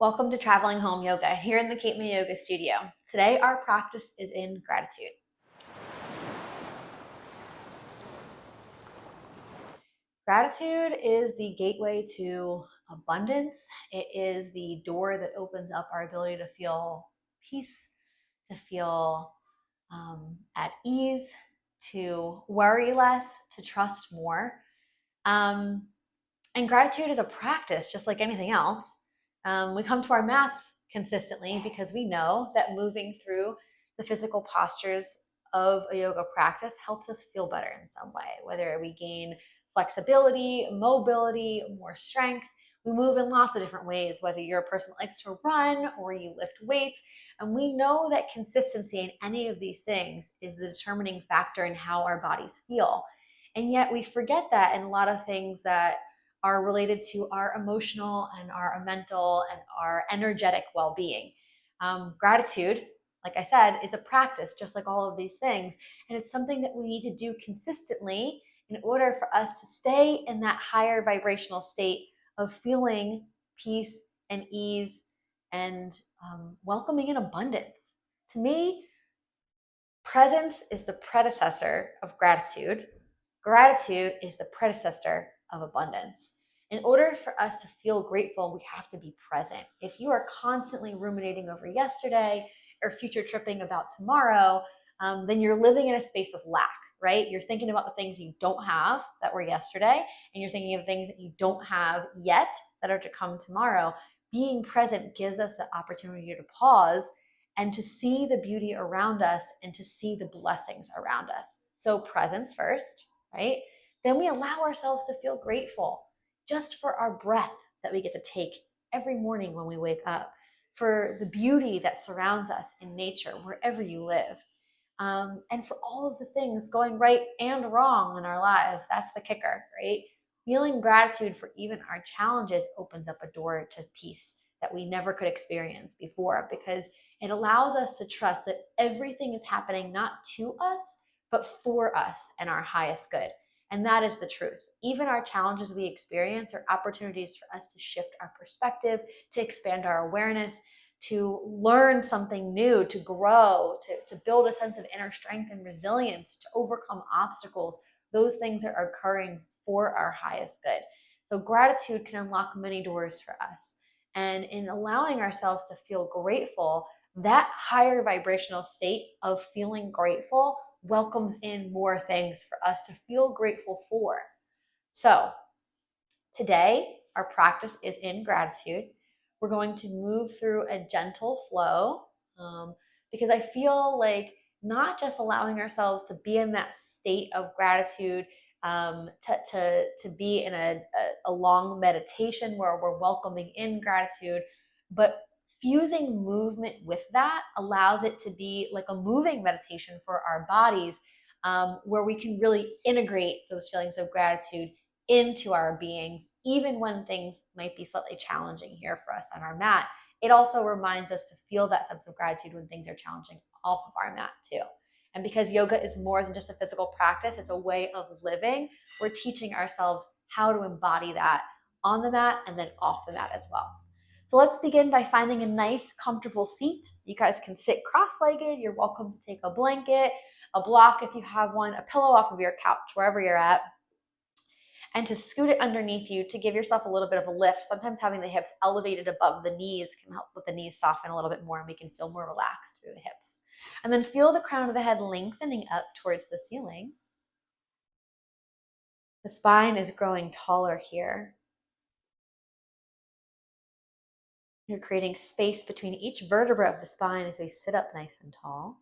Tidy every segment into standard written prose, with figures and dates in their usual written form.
Welcome to Traveling Home Yoga here in the Cape May Yoga Studio. Today our practice is in gratitude. Gratitude is the gateway to abundance. It is the door that opens up our ability to feel peace, to feel at ease, to worry less, to trust more. And gratitude is a practice, just like anything else. We come to our mats consistently because we know that moving through the physical postures of a yoga practice helps us feel better in some way, whether we gain flexibility, mobility, more strength. We move in lots of different ways, whether you're a person that likes to run or you lift weights. And we know that consistency in any of these things is the determining factor in how our bodies feel. And yet we forget that in a lot of things that are related to our emotional and our mental and our energetic well-being. Gratitude, like I said, is a practice just like all of these things. And it's something that we need to do consistently in order for us to stay in that higher vibrational state of feeling peace and ease and welcoming in abundance. To me, presence is the predecessor of gratitude. Gratitude is the predecessor of abundance. In order for us to feel grateful, we have to be present. If you are constantly ruminating over yesterday or future tripping about tomorrow, then you're living in a space of lack, right? You're thinking about the things you don't have that were yesterday, and you're thinking of things that you don't have yet that are to come tomorrow. Being present gives us the opportunity to pause and to see the beauty around us and to see the blessings around us. So presence first, right? Then we allow ourselves to feel grateful just for our breath that we get to take every morning when we wake up, for the beauty that surrounds us in nature, wherever you live, and for all of the things going right and wrong in our lives. That's the kicker, right? Feeling gratitude for even our challenges opens up a door to peace that we never could experience before, because it allows us to trust that everything is happening not to us, but for us and our highest good. And that is the truth. Even our challenges we experience are opportunities for us to shift our perspective, to expand our awareness, to learn something new, to grow, to build a sense of inner strength and resilience, to overcome obstacles. Those things are occurring for our highest good. So gratitude can unlock many doors for us. And in allowing ourselves to feel grateful, that higher vibrational state of feeling grateful welcomes in more things for us to feel grateful for. So today, our practice is in gratitude. We're going to move through a gentle flow because I feel like not just allowing ourselves to be in that state of gratitude, to be in a long meditation where we're welcoming in gratitude, but fusing movement with that allows it to be like a moving meditation for our bodies, where we can really integrate those feelings of gratitude into our beings, even when things might be slightly challenging here for us on our mat. It also reminds us to feel that sense of gratitude when things are challenging off of our mat too. And because yoga is more than just a physical practice, it's a way of living, we're teaching ourselves how to embody that on the mat and then off the mat as well. So let's begin by finding a nice, comfortable seat. You guys can sit cross-legged. You're welcome to take a blanket, a block if you have one, a pillow off of your couch, wherever you're at, and to scoot it underneath you to give yourself a little bit of a lift. Sometimes having the hips elevated above the knees can help with the knees soften a little bit more and we can feel more relaxed through the hips. And then feel the crown of the head lengthening up towards the ceiling. The spine is growing taller here. You're creating space between each vertebra of the spine as we sit up nice and tall.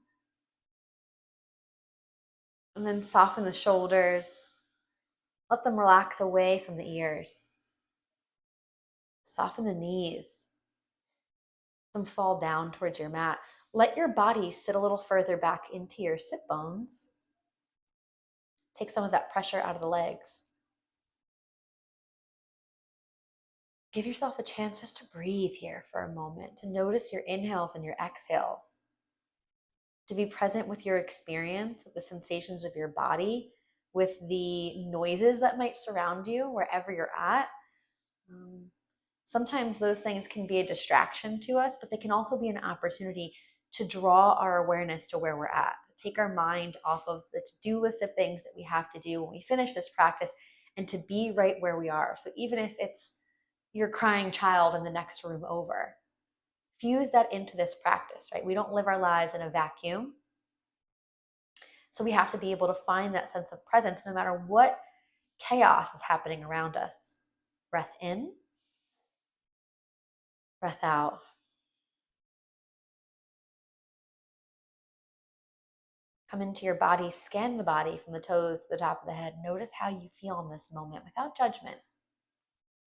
And then soften the shoulders. Let them relax away from the ears. Soften the knees. Let them fall down towards your mat. Let your body sit a little further back into your sit bones. Take some of that pressure out of the legs. Give yourself a chance just to breathe here for a moment, to notice your inhales and your exhales, to be present with your experience, with the sensations of your body, with the noises that might surround you wherever you're at. Sometimes those things can be a distraction to us, but they can also be an opportunity to draw our awareness to where we're at, to take our mind off of the to-do list of things that we have to do when we finish this practice, and to be right where we are. So even if it's your crying child in the next room over, fuse that into this practice, right? We don't live our lives in a vacuum. So we have to be able to find that sense of presence no matter what chaos is happening around us. Breath in, breath out. Come into your body, scan the body from the toes to the top of the head. Notice how you feel in this moment without judgment.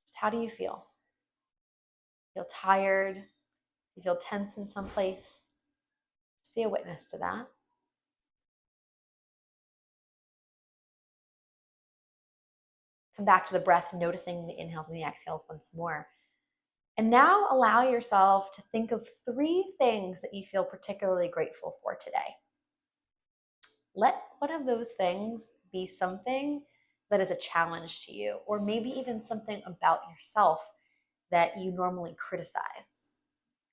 Just how do you feel? Feel tired? You feel tense in some place? Just be a witness to that. Come back to the breath, noticing the inhales and the exhales once more. And now allow yourself to think of 3 things that you feel particularly grateful for today. Let one of those things be something that is a challenge to you, or maybe even something about yourself that you normally criticize.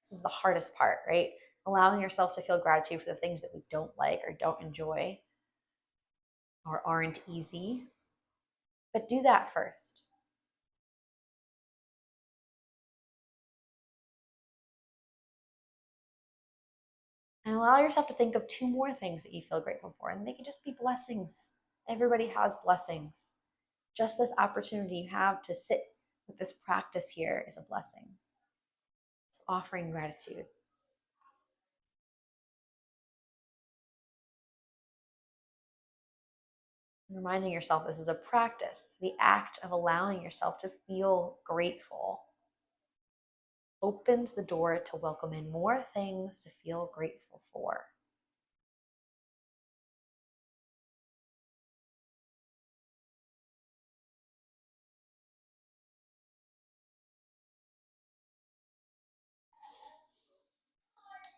This is the hardest part, right? Allowing yourself to feel gratitude for the things that we don't like or don't enjoy or aren't easy. But do that first. And allow yourself to think of 2 more things that you feel grateful for. And they can just be blessings. Everybody has blessings. Just this opportunity you have to sit with this practice here is a blessing. So offering gratitude. And reminding yourself this is a practice. The act of allowing yourself to feel grateful opens the door to welcome in more things to feel grateful for.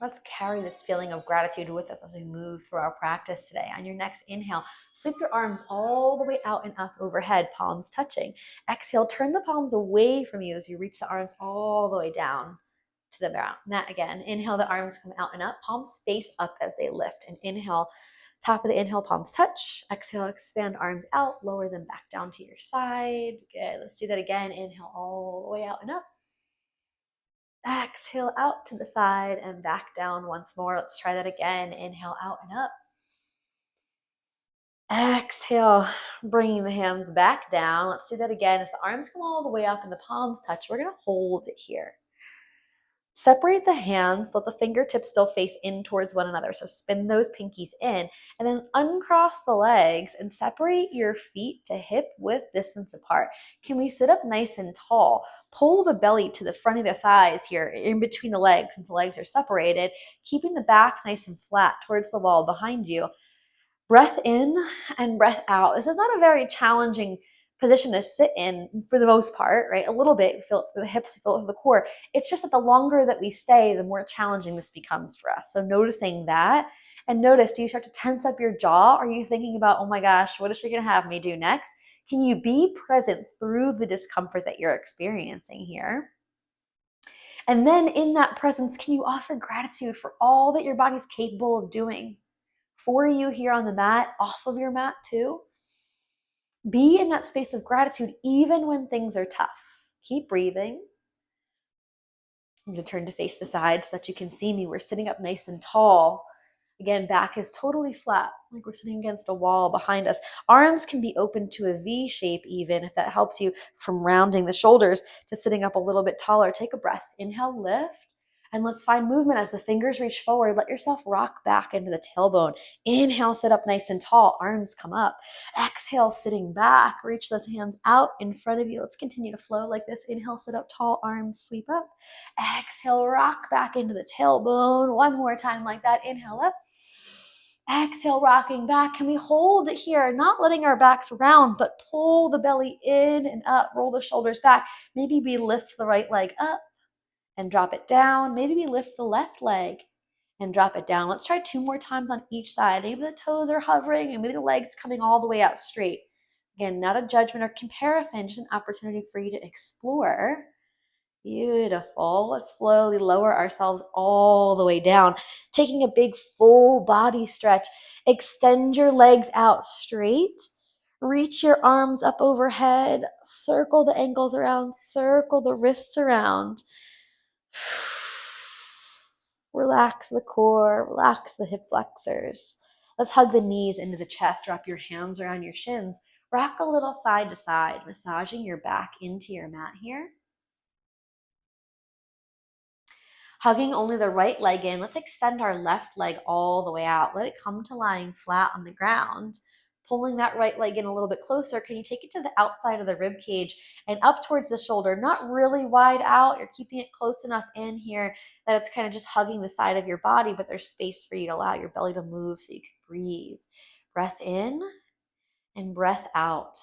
Let's carry this feeling of gratitude with us as we move through our practice today. On your next inhale, sweep your arms all the way out and up overhead, palms touching. Exhale, turn the palms away from you as you reach the arms all the way down to the mat again. Inhale, the arms come out and up, palms face up as they lift. And inhale, top of the inhale, palms touch. Exhale, expand arms out, lower them back down to your side. Good, let's do that again. Inhale all the way out and up. Exhale out to the side and back down once more. Let's try that again. Inhale out and up. Exhale, bringing the hands back down. Let's do that again. As the arms come all the way up and the palms touch, we're going to hold it here. Separate the hands, let the fingertips still face in towards one another. So spin those pinkies in and then uncross the legs and separate your feet to hip width distance apart. Can we sit up nice and tall? Pull the belly to the front of the thighs here in between the legs since the legs are separated, keeping the back nice and flat towards the wall behind you. Breath in and breath out. This is not a very challenging position to sit in for the most part, right? A little bit, you feel it through the hips, you feel it through the core. It's just that the longer that we stay, the more challenging this becomes for us. So noticing that, and notice, do you start to tense up your jaw? Are you thinking about, oh my gosh, what is she gonna have me do next? Can you be present through the discomfort that you're experiencing here? And then in that presence, can you offer gratitude for all that your body's capable of doing for you here on the mat, off of your mat too? Be in that space of gratitude even when things are tough. Keep breathing. I'm going to turn to face the side so that you can see me. We're sitting up nice and tall. Again, back is totally flat, like we're sitting against a wall behind us. Arms can be open to a V shape even, if that helps you from rounding the shoulders to sitting up a little bit taller. Take a breath. Inhale, lift. And let's find movement as the fingers reach forward. Let yourself rock back into the tailbone. Inhale, sit up nice and tall. Arms come up. Exhale, sitting back. Reach those hands out in front of you. Let's continue to flow like this. Inhale, sit up tall. Arms sweep up. Exhale, rock back into the tailbone. One more time like that. Inhale up. Exhale, rocking back. Can we hold it here? Not letting our backs round, but pull the belly in and up. Roll the shoulders back. Maybe we lift the right leg up and drop it down. Maybe we lift the left leg and drop it down. Let's try 2 more times on each side. Maybe the toes are hovering and maybe the legs coming all the way out straight. Again, not a judgment or comparison, just an opportunity for you to explore Beautiful. Let's slowly lower ourselves all the way down, taking a big full body stretch. Extend your legs out straight. Reach your arms up overhead. Circle the ankles around. Circle the wrists around. Relax the core. Relax the hip flexors. Let's hug the knees into the chest. Wrap your hands around your shins. Rock a little side to side, massaging your back into your mat here. Hugging only the right leg in. Let's extend our left leg all the way out. Let it come to lying flat on the ground. Pulling that right leg in a little bit closer. Can you take it to the outside of the rib cage and up towards the shoulder? Not really wide out. You're keeping it close enough in here that it's kind of just hugging the side of your body, but there's space for you to allow your belly to move so you can breathe. Breath in and breath out.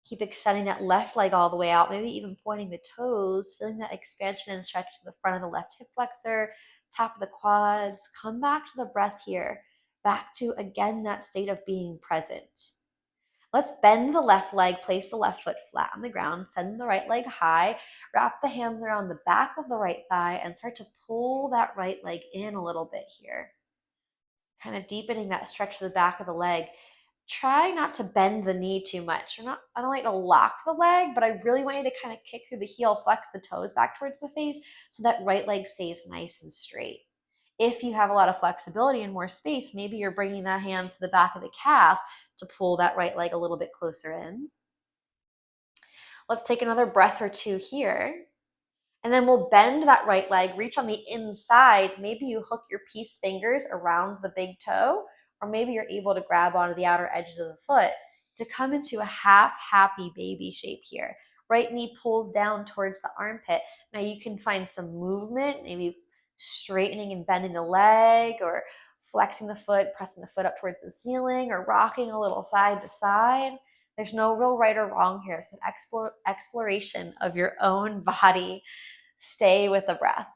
Keep extending that left leg all the way out, maybe even pointing the toes, feeling that expansion and stretch to the front of the left hip flexor, top of the quads. Come back to the breath here, back to, again, that state of being present. Let's bend the left leg, place the left foot flat on the ground, send the right leg high, wrap the hands around the back of the right thigh, and start to pull that right leg in a little bit here. Kind of deepening that stretch to the back of the leg. Try not to bend the knee too much. I don't like to lock the leg, but I really want you to kind of kick through the heel, flex the toes back towards the face so that right leg stays nice and straight. If you have a lot of flexibility and more space, maybe you're bringing that hand to the back of the calf to pull that right leg a little bit closer in. Let's take another breath or two here. And then we'll bend that right leg, reach on the inside. Maybe you hook your peace fingers around the big toe, or maybe you're able to grab onto the outer edges of the foot to come into a half happy baby shape here. Right knee pulls down towards the armpit. Now you can find some movement, maybe straightening and bending the leg, or flexing the foot, pressing the foot up towards the ceiling, or rocking a little side to side. There's no real right or wrong here. It's an exploration of your own body. Stay with the breath.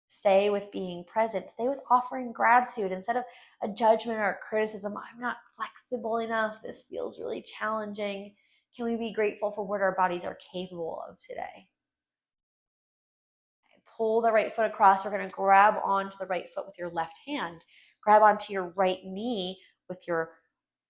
Stay with being present. Stay with offering gratitude instead of a judgment or a criticism. I'm not flexible enough. This feels really challenging. Can we be grateful for what our bodies are capable of today? Pull the right foot across. We're going to grab onto the right foot with your left hand. Grab onto your right knee with your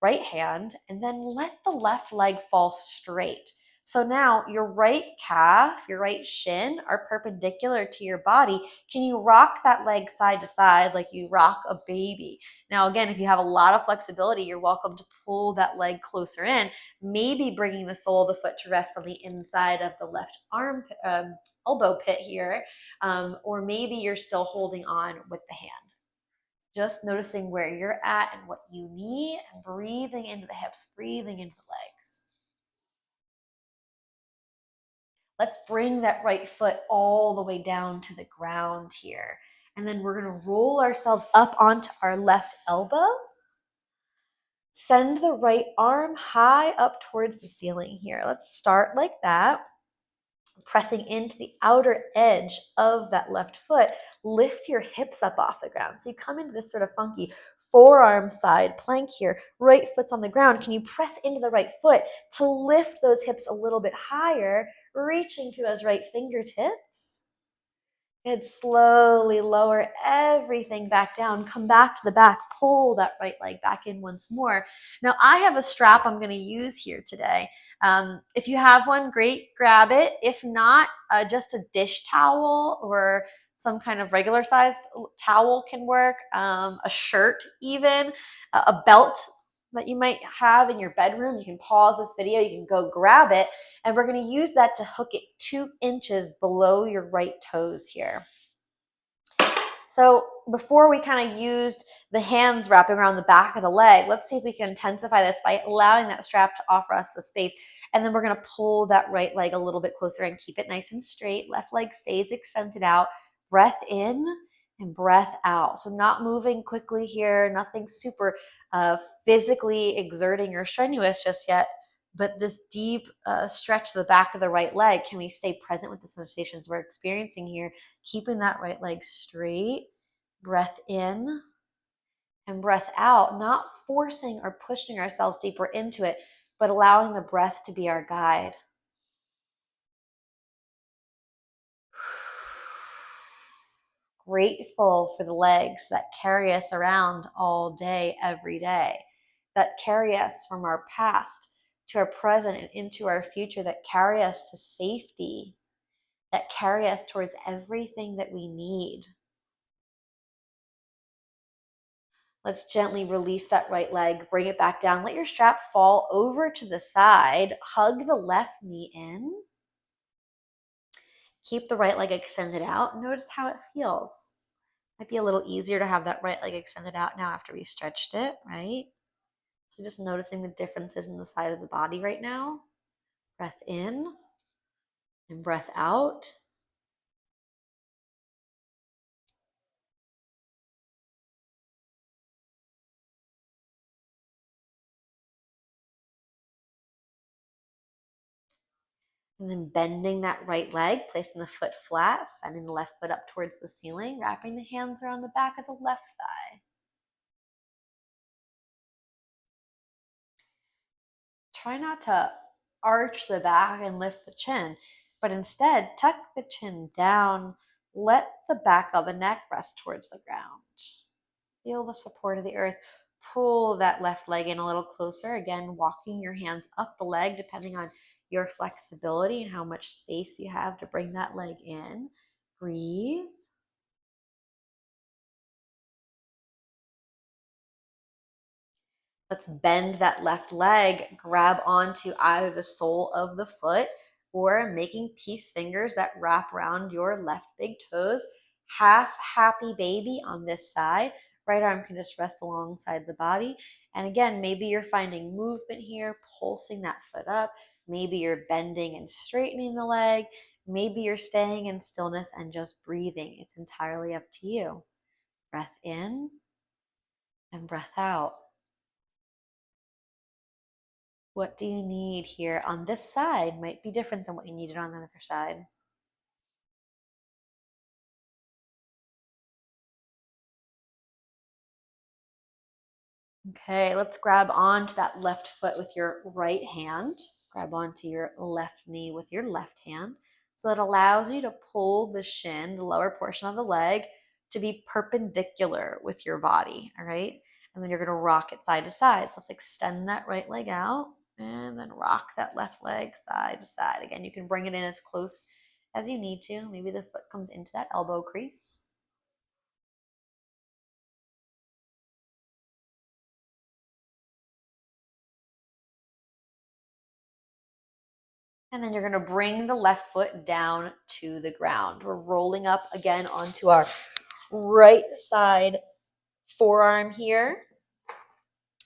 right hand, and then let the left leg fall straight. So now your right calf, your right shin are perpendicular to your body. Can you rock that leg side to side like you rock a baby? Now, again, if you have a lot of flexibility, you're welcome to pull that leg closer in, maybe bringing the sole of the foot to rest on the inside of the left arm, elbow pit here, or maybe you're still holding on with the hand. Just noticing where you're at and what you need, and breathing into the hips, breathing into the legs. Let's bring that right foot all the way down to the ground here. And then we're going to roll ourselves up onto our left elbow. Send the right arm high up towards the ceiling here. Let's start like that. Pressing into the outer edge of that left foot, lift your hips up off the ground. So you come into this sort of funky forearm side plank here, right foot's on the ground. Can you press into the right foot to lift those hips a little bit higher, reaching to those right fingertips? And slowly lower everything back down. Come back to the back. Pull that right leg back in once more. Now, I have a strap I'm going to use here today. If you have one, great, grab it. If not, just a dish towel or some kind of regular sized towel can work. A shirt even, a belt that you might have in your bedroom. You can pause this video. You can go grab it. And we're going to use that to hook it 2 inches below your right toes here. So before we kind of used the hands wrapping around the back of the leg, let's see if we can intensify this by allowing that strap to offer us the space. And then we're going to pull that right leg a little bit closer and keep it nice and straight. Left leg stays extended out. Breath in and breath out. So not moving quickly here, nothing super physically exerting or strenuous just yet, but this deep stretch to the back of the right leg. Can we stay present with the sensations we're experiencing here, keeping that right leg straight? Breath in and breath out, not forcing or pushing ourselves deeper into it, but allowing the breath to be our guide. Grateful for the legs that carry us around all day, every day, that carry us from our past to our present and into our future, that carry us to safety, that carry us towards everything that we need. Let's gently release that right leg, bring it back down. Let your strap fall over to the side. Hug the left knee in. Keep the right leg extended out. Notice how it feels. Might be a little easier to have that right leg extended out now after we stretched it, right? So just noticing the differences in the side of the body right now. Breath in and breath out. And then bending that right leg, placing the foot flat, sending the left foot up towards the ceiling, wrapping the hands around the back of the left thigh. Try not to arch the back and lift the chin, but instead tuck the chin down. Let the back of the neck rest towards the ground. Feel the support of the earth. Pull that left leg in a little closer. Again, walking your hands up the leg, depending on your flexibility and how much space you have to bring that leg in. Breathe. Let's bend that left leg, grab onto either the sole of the foot or making peace fingers that wrap around your left big toes. Half happy baby on this side. Right arm can just rest alongside the body. And again, maybe you're finding movement here, pulsing that foot up. Maybe you're bending and straightening the leg. Maybe you're staying in stillness and just breathing. It's entirely up to you. Breath in and breath out. What do you need here on this side might be different than what you needed on the other side. Okay, let's grab onto that left foot with your right hand. Grab onto your left knee with your left hand. So it allows you to pull the shin, the lower portion of the leg, to be perpendicular with your body, all right? And then you're gonna rock it side to side. So let's extend that right leg out and then rock that left leg side to side. Again, you can bring it in as close as you need to. Maybe the foot comes into that elbow crease. And then you're going to bring the left foot down to the ground. We're rolling up again onto our right side forearm here.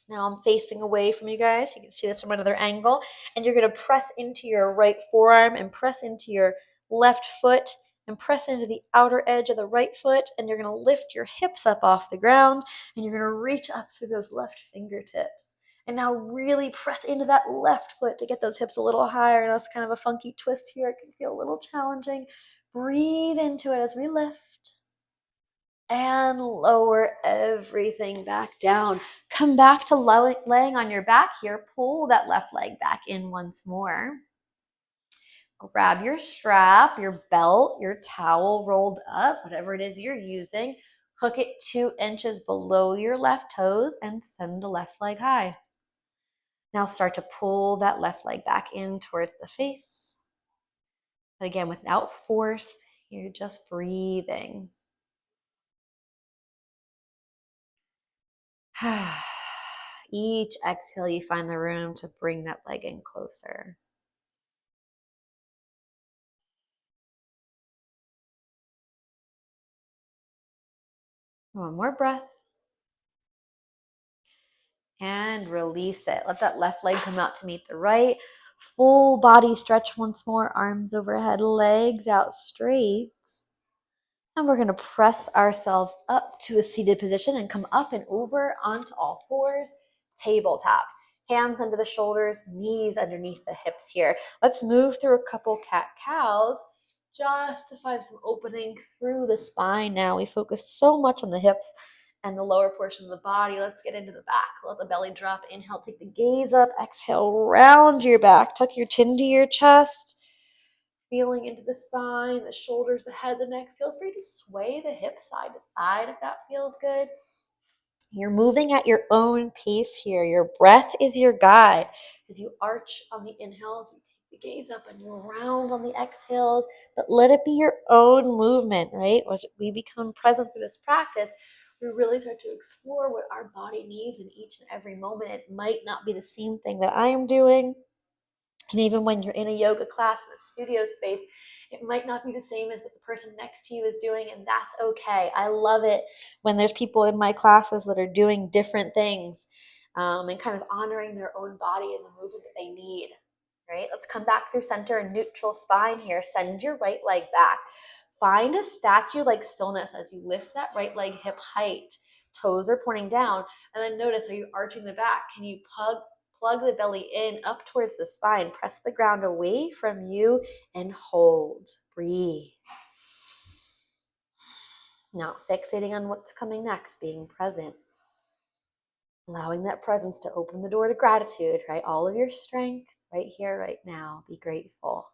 Now I'm facing away from you guys. You can see this from another angle. And you're going to press into your right forearm and press into your left foot and press into the outer edge of the right foot. And you're going to lift your hips up off the ground and you're going to reach up through those left fingertips. And now really press into that left foot to get those hips a little higher. And that's kind of a funky twist here. It can feel a little challenging. Breathe into it as we lift and lower everything back down. Come back to laying on your back here. Pull that left leg back in once more. Grab your strap, your belt, your towel rolled up, whatever it is you're using. Hook it 2 inches below your left toes and send the left leg high. Now start to pull that left leg back in towards the face. But again, without force, you're just breathing. Each exhale, you find the room to bring that leg in closer. One more breath. And release it. Let that left leg come out to meet the right. Full body stretch once more. Arms overhead, legs out straight. And we're going to press ourselves up to a seated position and come up and over onto all fours. Tabletop. Hands under the shoulders, knees underneath the hips here. Let's move through a couple cat-cows just to find some opening through the spine now. We focused so much on the hips and the lower portion of the body. Let's get into the back. Let the belly drop. Inhale, take the gaze up. Exhale, round your back. Tuck your chin to your chest. feeling into the spine, the shoulders, the head, the neck. Feel free to sway the hips side to side if that feels good. You're moving at your own pace here. Your breath is your guide. As you arch on the inhales, you take the gaze up and you round on the exhales, but let it be your own movement, right? As we become present through this practice, we really start to explore what our body needs in each and every moment. It might not be the same thing that I am doing. And even when you're in a yoga class in a studio space, it might not be the same as what the person next to you is doing, and that's okay. I love it when there's people in my classes that are doing different things and kind of honoring their own body and the movement that they need. Right? Let's come back through center and neutral spine here. Send your right leg back. Find a statue-like stillness as you lift that right leg hip height. Toes are pointing down. And then notice, are you arching the back? Can you plug the belly in up towards the spine? Press the ground away from you and hold. Breathe. Now, fixating on what's coming next, being present. Allowing that presence to open the door to gratitude, right? All of your strength right here, right now. Be grateful.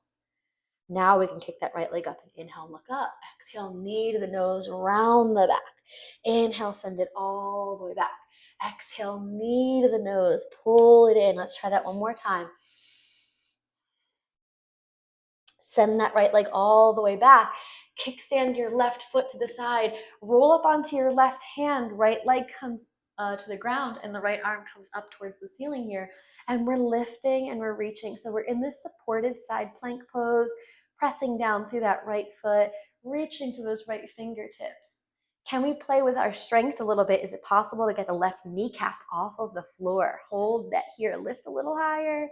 Now we can kick that right leg up and inhale, look up. Exhale, knee to the nose, round the back. Inhale, send it all the way back. Exhale, knee to the nose, pull it in. Let's try that one more time. Send that right leg all the way back. Kickstand your left foot to the side. Roll up onto your left hand. Right leg comes to the ground and the right arm comes up towards the ceiling here. And we're lifting and we're reaching. So we're in this supported side plank pose, pressing down through that right foot, reaching to those right fingertips. Can we play with our strength a little bit? Is it possible to get the left kneecap off of the floor? Hold that here. Lift a little higher.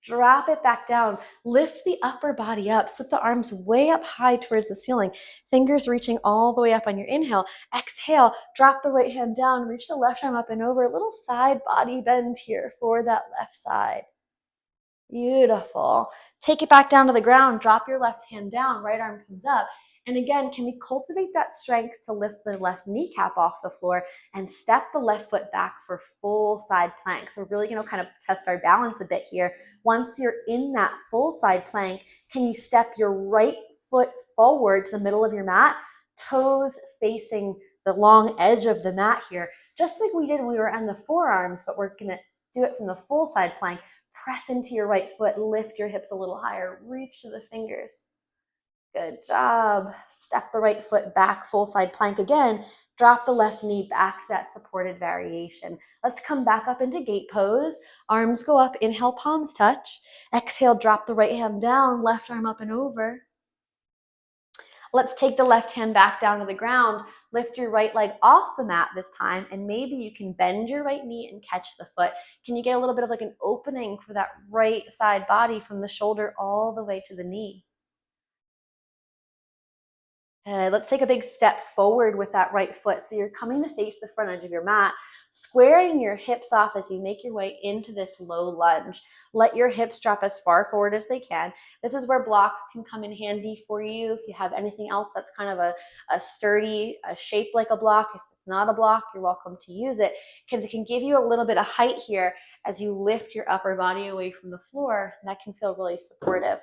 Drop it back down. Lift the upper body up. Slip the arms way up high towards the ceiling. Fingers reaching all the way up on your inhale. Exhale, drop the right hand down. Reach the left arm up and over. A little side body bend here for that left side. Beautiful. Take it back down to the ground. Drop your left hand down. Right arm comes up. And again, can we cultivate that strength to lift the left kneecap off the floor and step the left foot back for full side plank? So we're really going to kind of test our balance a bit here. Once you're in that full side plank, can you step your right foot forward to the middle of your mat, toes facing the long edge of the mat here, just like we did when we were on the forearms, but we're going to do it from the full side plank. Press into your right foot, lift your hips a little higher, reach to the fingers. Good job. Step the right foot back, full side plank again. Drop the left knee back to that supported variation. Let's come back up into gate pose. Arms go up, inhale, palms touch. Exhale, drop the right hand down, left arm up and over. Let's take the left hand back down to the ground. Lift your right leg off the mat this time, and maybe you can bend your right knee and catch the foot. Can you get a little bit of like an opening for that right side body from the shoulder all the way to the knee? Let's take a big step forward with that right foot. So you're coming to face the front edge of your mat, squaring your hips off as you make your way into this low lunge. Let your hips drop as far forward as they can. This is where blocks can come in handy for you. If you have anything else that's kind of a sturdy, a shape like a block, if it's not a block, you're welcome to use it because it can give you a little bit of height here as you lift your upper body away from the floor. And that can feel really supportive.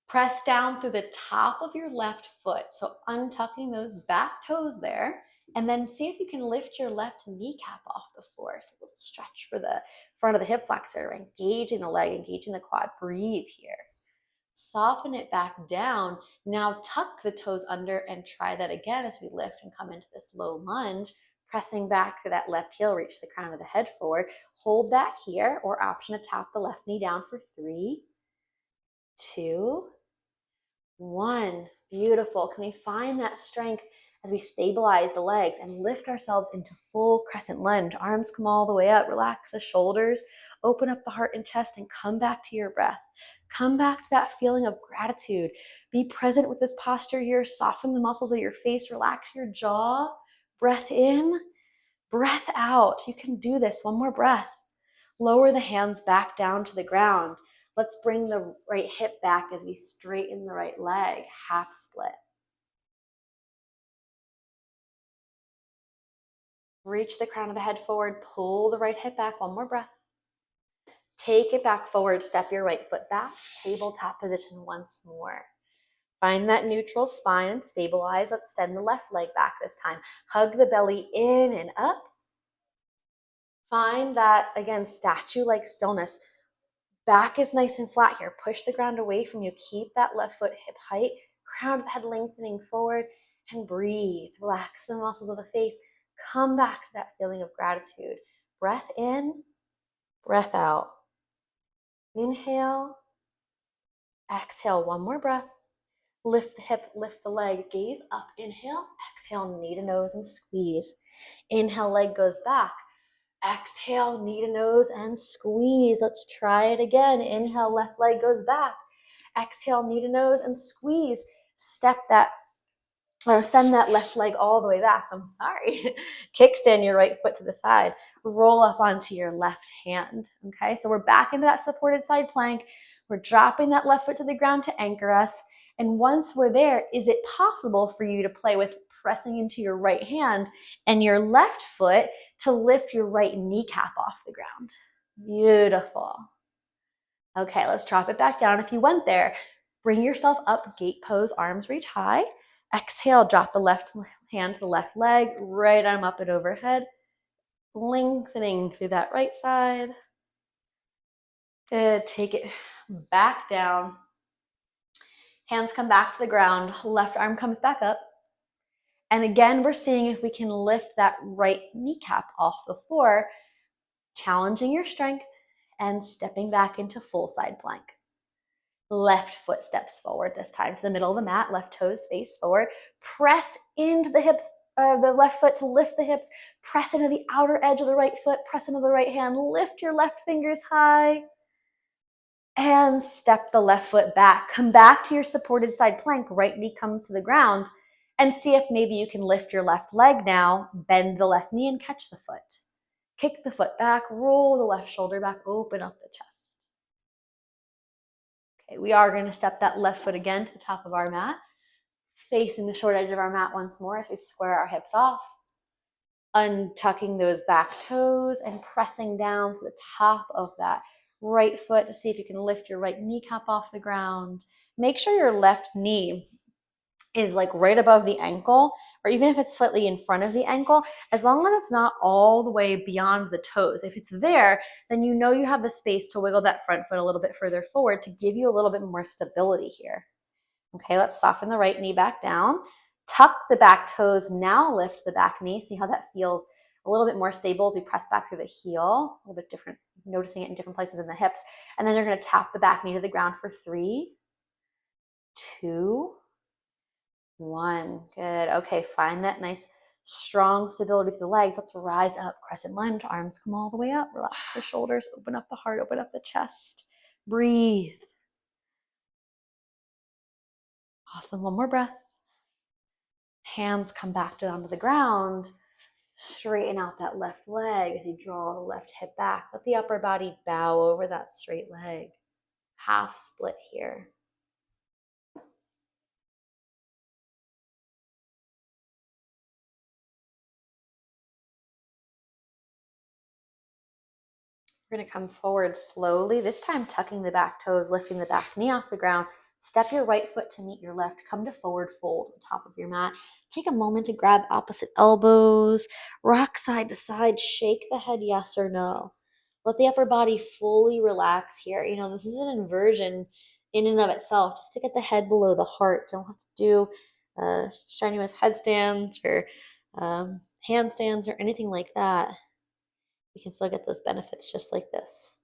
Press down through the top of your left foot. So untucking those back toes there. And then see if you can lift your left kneecap off the floor. So a little stretch for the front of the hip flexor, engaging the leg, engaging the quad. Breathe here. Soften it back down. Now tuck the toes under and try that again as we lift and come into this low lunge. Pressing back to that left heel, reach the crown of the head forward. Hold that here, or option to tap the left knee down for 3, 2, 1. Beautiful. Can we find that strength as we stabilize the legs and lift ourselves into full crescent lunge? Arms come all the way up. Relax the shoulders. Open up the heart and chest and come back to your breath. Come back to that feeling of gratitude. Be present with this posture here. Soften the muscles of your face. Relax your jaw. Breath in, breath out. You can do this. One more breath. Lower the hands back down to the ground. Let's bring the right hip back as we straighten the right leg, half split. Reach the crown of the head forward, pull the right hip back, one more breath. Take it back forward, step your right foot back, tabletop position once more. Find that neutral spine and stabilize. Let's extend the left leg back this time. Hug the belly in and up. Find that, again, statue-like stillness. Back is nice and flat here. Push the ground away from you. Keep that left foot hip height. Crown of the head lengthening forward, and breathe. Relax the muscles of the face. Come back to that feeling of gratitude. Breath in, breath out. Inhale, exhale. One more breath. Lift the hip, lift the leg, gaze up. Inhale, exhale, knee to nose and squeeze. Inhale, leg goes back. Exhale, knee to nose and squeeze. Let's try it again. Inhale, left leg goes back. Exhale, knee to nose and squeeze. Step that, or send that left leg all the way back. I'm sorry. Kickstand your right foot to the side. Roll up onto your left hand. Okay, so we're back into that supported side plank. We're dropping that left foot to the ground to anchor us. And once we're there, is it possible for you to play with pressing into your right hand and your left foot to lift your right kneecap off the ground? Beautiful. Okay, let's drop it back down. If you went there, bring yourself up, gate pose, arms reach high. Exhale, drop the left hand to the left leg, right arm up and overhead, lengthening through that right side. Good, take it back down. Hands come back to the ground, left arm comes back up. And again, we're seeing if we can lift that right kneecap off the floor, challenging your strength and stepping back into full side plank. Left foot steps forward this time to the middle of the mat, left toes face forward. Press into the hips, the left foot to lift the hips. Press into the outer edge of the right foot, press into the right hand. Lift your left fingers high. And step the left foot back. Come back to your supported side plank. Right knee comes to the ground. And see if maybe you can lift your left leg now. Bend the left knee and catch the foot. Kick the foot back. Roll the left shoulder back. Open up the chest. Okay, we are going to step that left foot again to the top of our mat. Facing the short edge of our mat once more as we square our hips off. Untucking those back toes and pressing down to the top of that right foot to see if you can lift your right kneecap off the ground. Make sure your left knee is like right above the ankle, or even if it's slightly in front of the ankle, as long as it's not all the way beyond the toes. If it's there, then you know you have the space to wiggle that front foot a little bit further forward to give you a little bit more stability here. Okay, let's soften the right knee back down. Tuck the back toes, now lift the back knee. See how that feels a little bit more stable as we press back through the heel, a little bit different, noticing it in different places in the hips. And then you're gonna tap the back knee to the ground for 3, 2, 1. Good. Okay, find that nice strong stability through the legs. Let's rise up, crescent lunge, arms come all the way up. Relax the shoulders, open up the heart, open up the chest. Breathe. Awesome. One more breath. Hands come back down to the ground. Straighten out that left leg as you draw the left hip back. Let the upper body bow over that straight leg. Half split here. We're going to come forward slowly, this time tucking the back toes, lifting the back knee off the ground. Step your right foot to meet your left. Come to forward fold on top of your mat. Take a moment to grab opposite elbows. Rock side to side. Shake the head yes or no. Let the upper body fully relax here. You know, this is an inversion in and of itself. Just to get the head below the heart. Don't have to do strenuous headstands or handstands or anything like that. You can still get those benefits just like this.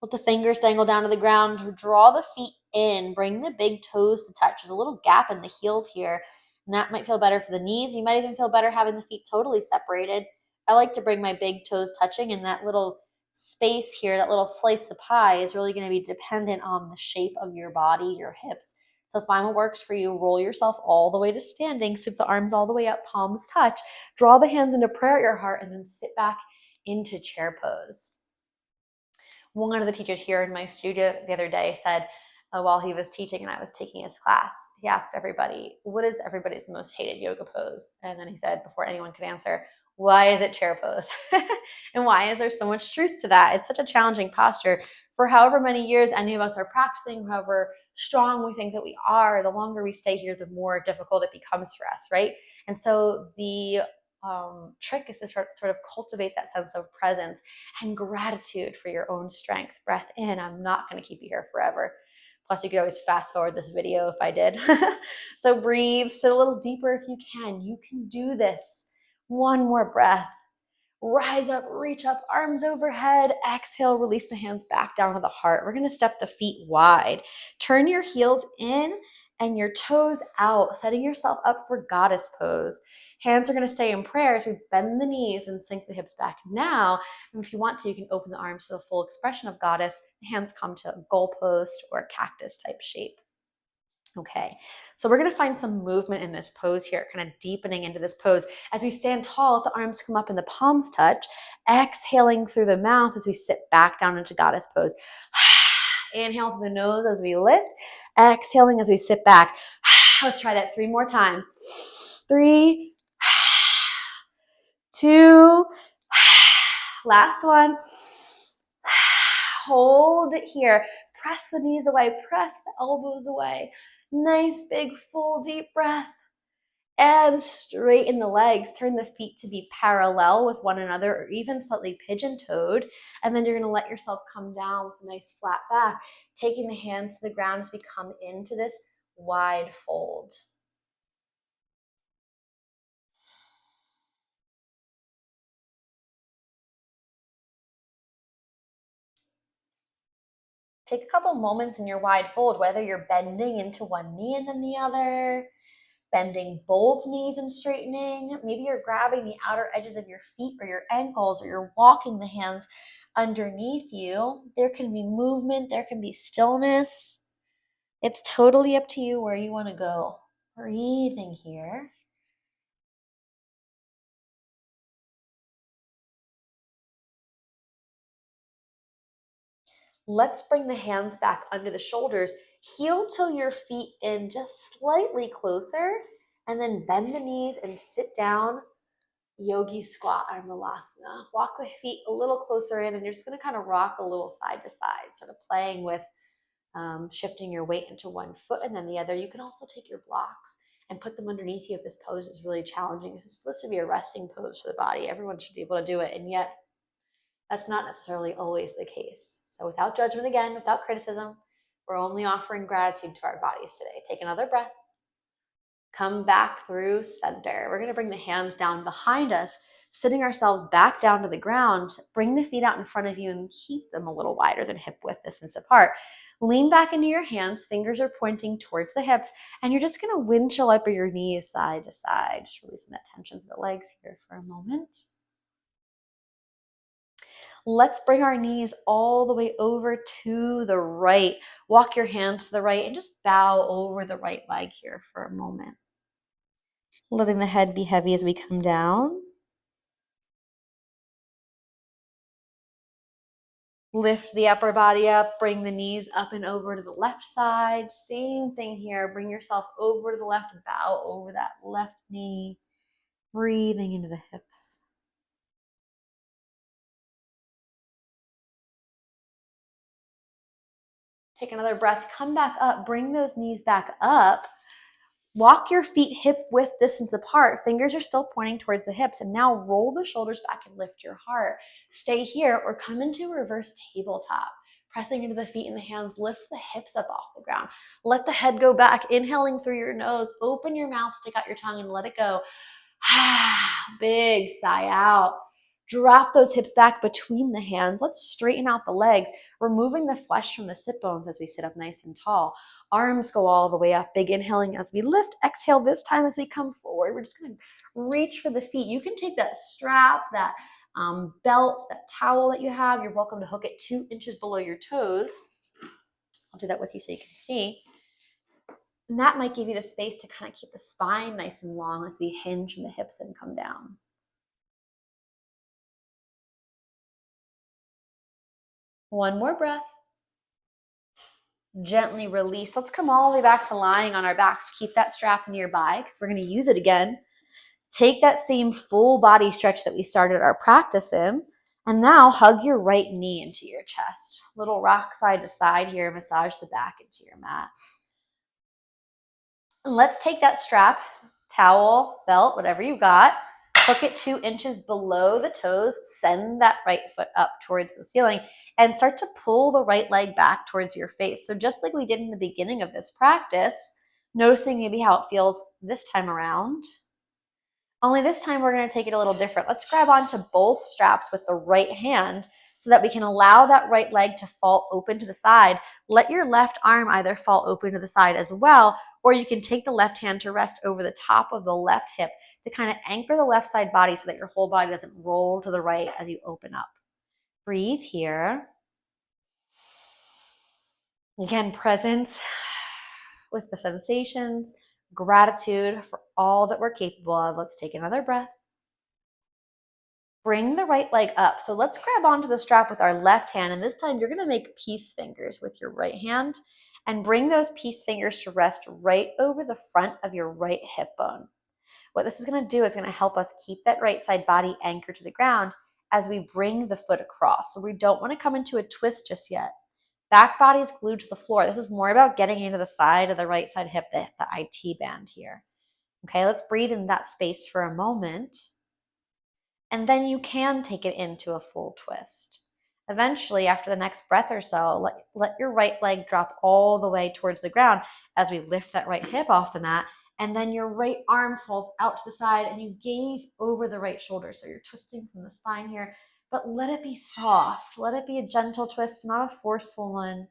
Let the fingers dangle down to the ground. Draw the feet in. Bring the big toes to touch. There's a little gap in the heels here, and that might feel better for the knees. You might even feel better having the feet totally separated. I like to bring my big toes touching, and that little space here, that little slice of pie is really going to be dependent on the shape of your body, your hips. So find what works for you. Roll yourself all the way to standing. Sweep the arms all the way up, palms touch. Draw the hands into prayer at your heart, and then sit back into chair pose. One of the teachers here in my studio the other day said, while he was teaching and I was taking his class. He asked everybody, what is everybody's most hated yoga pose? And then he said, before anyone could answer, why is it chair pose? And why is there so much truth to that? It's such a challenging posture. For however many years any of us are practicing, however strong we think that we are, the longer we stay here, the more difficult it becomes for us, right? And so the trick is to sort of cultivate that sense of presence and gratitude for your own strength. Breath in, I'm not going to keep you here forever. Plus, you could always fast forward this video if I did. So breathe, sit a little deeper if you can. You can do this. One more breath. Rise up, reach up, arms overhead. Exhale, release the hands back down to the heart. We're going to step the feet wide. Turn your heels in and your toes out, setting yourself up for goddess pose. Hands are going to stay in prayer as we bend the knees and sink the hips back now. And if you want to, you can open the arms to the full expression of goddess. The hands come to a goalpost or cactus type shape. Okay, so we're going to find some movement in this pose here, kind of deepening into this pose. As we stand tall, the arms come up and the palms touch, exhaling through the mouth as we sit back down into goddess pose. Inhale through the nose as we lift, exhaling as we sit back. Let's try that 3 more times. 3, 2, last one. Hold it here. Press the knees away, press the elbows away. Nice, big, full, deep breath. And straighten the legs. Turn the feet to be parallel with one another or even slightly pigeon-toed. And then you're going to let yourself come down with a nice flat back, taking the hands to the ground as we come into this wide fold. Take a couple moments in your wide fold, whether you're bending into one knee and then the other, bending both knees and straightening. Maybe you're grabbing the outer edges of your feet or your ankles, or you're walking the hands underneath you. There can be movement, there can be stillness. It's totally up to you where you want to go. Breathing here. Let's bring the hands back under the shoulders. Heel toe your feet in just slightly closer, and then bend the knees and sit down. Yogi squat or malasana. Walk the feet a little closer in, and you're just going to kind of rock a little side to side, sort of playing with shifting your weight into one foot and then the other. You can also take your blocks and put them underneath you if this pose is really challenging. This is supposed to be a resting pose for the body. Everyone should be able to do it, and yet that's not necessarily always the case. So without judgment, again, without criticism, we're only offering gratitude to our bodies today. Take another breath. Come back through center. We're going to bring the hands down behind us, sitting ourselves back down to the ground. Bring the feet out in front of you and keep them a little wider than hip width distance apart. Lean back into your hands. Fingers are pointing towards the hips, and you're just going to windshield up your knees side to side. Just releasing that tension to the legs here for a moment. Let's bring our knees all the way over to the right. Walk your hands to the right and just bow over the right leg here for a moment. Letting the head be heavy as we come down. Lift the upper body up, bring the knees up and over to the left side. Same thing here. Bring yourself over to the left, bow over that left knee. Breathing into the hips. Take another breath, come back up, bring those knees back up. Walk your feet hip width distance apart. Fingers are still pointing towards the hips. And now roll the shoulders back and lift your heart. Stay here or come into reverse tabletop. Pressing into the feet and the hands, lift the hips up off the ground. Let the head go back, inhaling through your nose. Open your mouth, stick out your tongue, and let it go. Big sigh out. Drop those hips back between the hands. Let's straighten out the legs, removing the flesh from the sit bones as we sit up nice and tall. Arms go all the way up. Big inhaling as we lift. Exhale this time as we come forward. We're just going to reach for the feet. You can take that strap, that belt, that towel that you have. You're welcome to hook it 2 inches below your toes. I'll do that with you so you can see. And that might give you the space to kind of keep the spine nice and long as we hinge from the hips and come down. One more breath. Gently release. Let's come all the way back to lying on our backs. Keep that strap nearby because we're going to use it again. Take that same full body stretch that we started our practice in, and now hug your right knee into your chest. Little rock side to side here. Massage the back into your mat. And let's take that strap, towel, belt, whatever you got, hook it 2 inches below the toes, send that right foot up towards the ceiling, and start to pull the right leg back towards your face. So just like we did in the beginning of this practice, noticing maybe how it feels this time around. Only this time we're going to take it a little different. Let's grab onto both straps with the right hand so that we can allow that right leg to fall open to the side. Let your left arm either fall open to the side as well, or you can take the left hand to rest over the top of the left hip to kind of anchor the left side body so that your whole body doesn't roll to the right as you open up. Breathe here. Again, presence with the sensations, gratitude for all that we're capable of. Let's take another breath. Bring the right leg up. So let's grab onto the strap with our left hand. And this time you're going to make peace fingers with your right hand and bring those peace fingers to rest right over the front of your right hip bone. What this is going to do is going to help us keep that right side body anchored to the ground as we bring the foot across. So we don't want to come into a twist just yet. Back body is glued to the floor. This is more about getting into the side of the right side hip, the IT band here. Okay, let's breathe in that space for a moment. And then you can take it into a full twist. Eventually, after the next breath or so, let your right leg drop all the way towards the ground as we lift that right hip off the mat. And then your right arm falls out to the side and you gaze over the right shoulder. So you're twisting from the spine here, but let it be soft. Let it be a gentle twist, not a forceful one.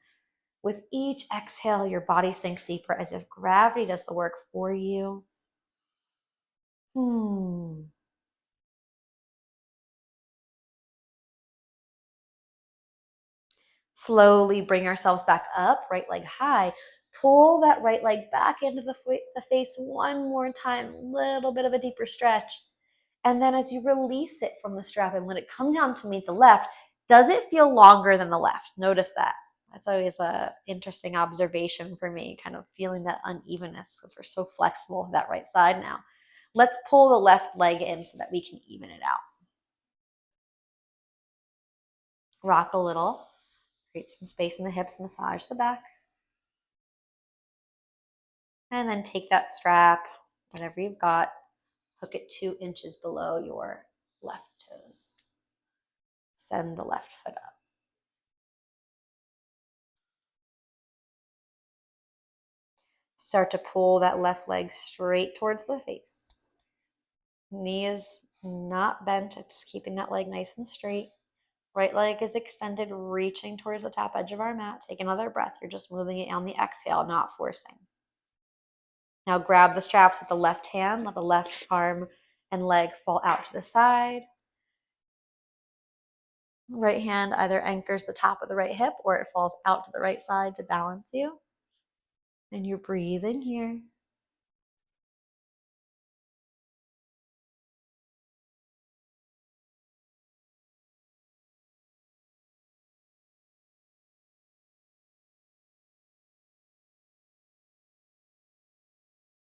With each exhale, your body sinks deeper as if gravity does the work for you. Slowly bring ourselves back up, right leg high. Pull that right leg back into the face one more time, a little bit of a deeper stretch. And then as you release it from the strap and let it come down to meet the left, does it feel longer than the left? Notice that. That's always an interesting observation for me, kind of feeling that unevenness because we're so flexible with that right side now. Let's pull the left leg in so that we can even it out. Rock a little. Create some space in the hips, massage the back. And then take that strap, whatever you've got, hook it 2 inches below your left toes. Send the left foot up. Start to pull that left leg straight towards the face. Knee is not bent, it's keeping that leg nice and straight. Right leg is extended, reaching towards the top edge of our mat. Take another breath. You're just moving it on the exhale, not forcing. Now grab the straps with the left hand. Let the left arm and leg fall out to the side. Right hand either anchors the top of the right hip or it falls out to the right side to balance you. And you're breathing here.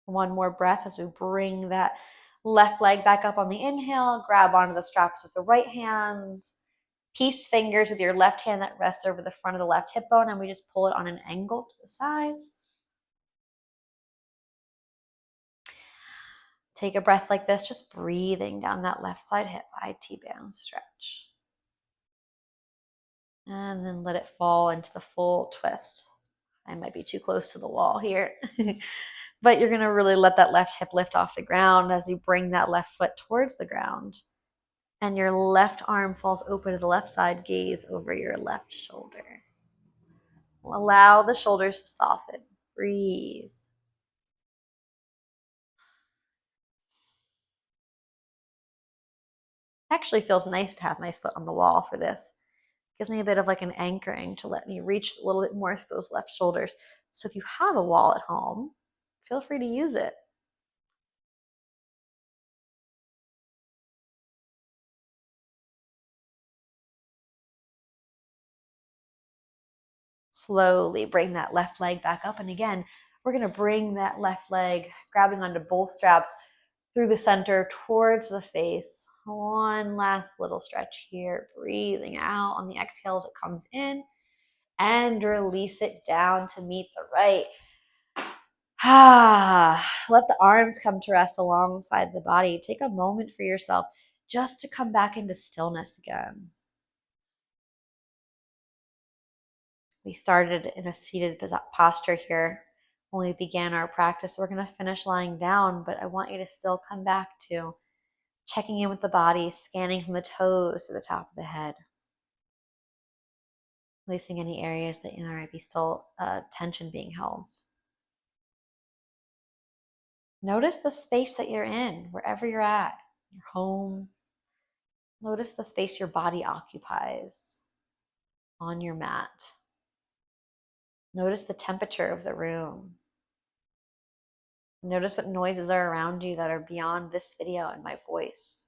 One more breath as we bring that left leg back up on the inhale. Grab onto the straps with the right hand. Peace fingers with your left hand that rests over the front of the left hip bone, and we just pull it on an angle to the side. Take a breath like this, just breathing down that left side hip, IT band stretch. And then let it fall into the full twist. I might be too close to the wall here. But you're going to really let that left hip lift off the ground as you bring that left foot towards the ground. And your left arm falls open to the left side, gaze over your left shoulder. Allow the shoulders to soften. Breathe. Actually feels nice to have my foot on the wall for this. Gives me a bit of like an anchoring to let me reach a little bit more through those left shoulders. So if you have a wall at home, feel free to use it. Slowly bring that left leg back up. And again, we're going to bring that left leg, grabbing onto both straps through the center towards the face. One last little stretch here. Breathing out on the exhale as it comes in. And release it down to meet the right. Let the arms come to rest alongside the body. Take a moment for yourself just to come back into stillness again. We started in a seated posture here when we began our practice. We're going to finish lying down, but I want you to still come back to checking in with the body, scanning from the toes to the top of the head, releasing any areas that there might be still tension being held. Notice the space that you're in, wherever you're at, your home. Notice the space your body occupies on your mat. Notice the temperature of the room. Notice what noises are around you that are beyond this video and my voice.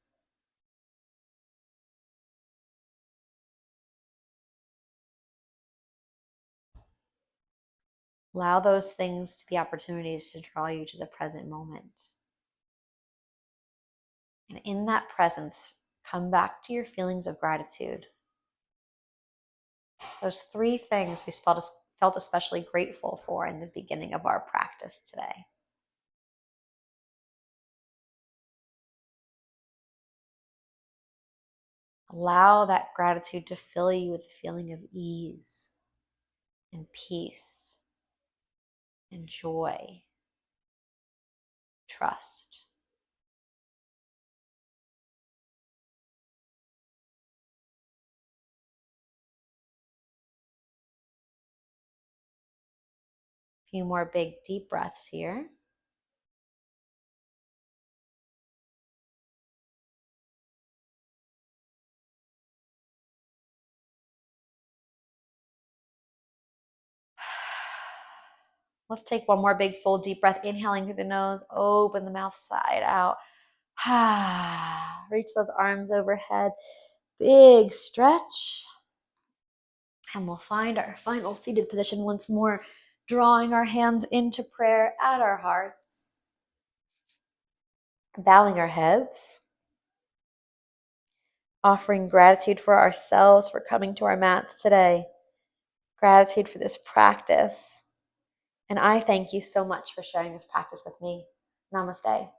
Allow those things to be opportunities to draw you to the present moment. And in that presence, come back to your feelings of gratitude. Those 3 things we felt especially grateful for in the beginning of our practice today. Allow that gratitude to fill you with a feeling of ease and peace and joy, trust. A few more big deep breaths here. Let's take one more big full deep breath, inhaling through the nose, open the mouth side out. Reach those arms overhead, big stretch. And we'll find our final seated position once more, drawing our hands into prayer at our hearts, bowing our heads, offering gratitude for ourselves for coming to our mats today, gratitude for this practice. And I thank you so much for sharing this practice with me. Namaste.